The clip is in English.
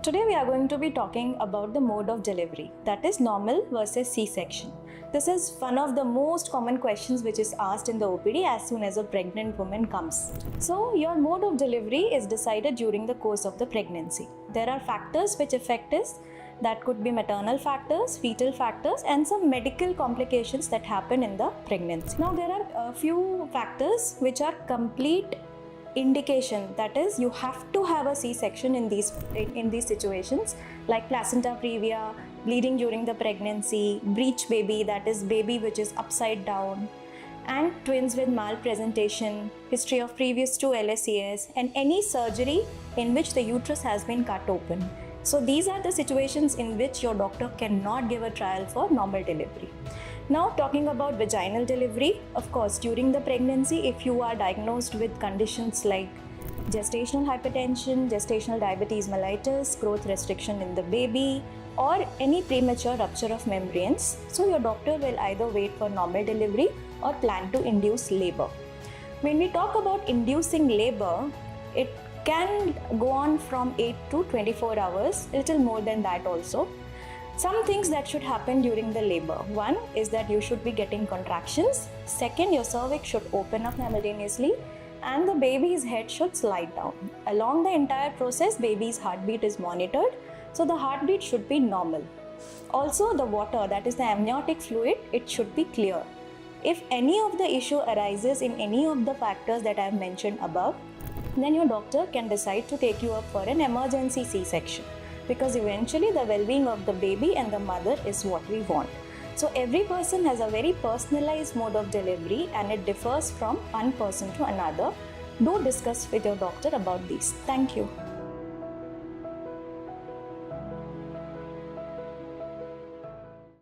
Today we are going to be talking about the mode of delivery, that is normal versus C-section. This is one of the most common questions which is asked in the OPD as soon as a pregnant woman comes. So your mode of delivery is decided during the course of the pregnancy. There are factors which affect us. That could be maternal factors, fetal factors, and some medical complications that happen in the pregnancy. Now there are a few factors which are complete indication, that is you have to have a C-section in these situations, like placenta previa, bleeding during the pregnancy, breech baby, that is baby which is upside down, and twins with malpresentation, history of previous 2 LSCS, and any surgery in which the uterus has been cut open. So these are the situations in which your doctor cannot give a trial for normal delivery. Now talking about vaginal delivery, of course during the pregnancy, if you are diagnosed with conditions like gestational hypertension, gestational diabetes mellitus, growth restriction in the baby, or any premature rupture of membranes, so your doctor will either wait for normal delivery or plan to induce labor. When we talk about inducing labor, it can go on from 8 to 24 hours, a little more than that also. Some things that should happen during the labor. One is that you should be getting contractions. Second, your cervix should open up simultaneously and the baby's head should slide down. Along the entire process, baby's heartbeat is monitored, so the heartbeat should be normal. Also, the water, that is the amniotic fluid, it should be clear. If any of the issue arises in any of the factors that I have mentioned above, then your doctor can decide to take you up for an emergency C-section, because eventually the well-being of the baby and the mother is what we want. So every person has a very personalized mode of delivery and it differs from one person to another. Do discuss with your doctor about these. Thank you.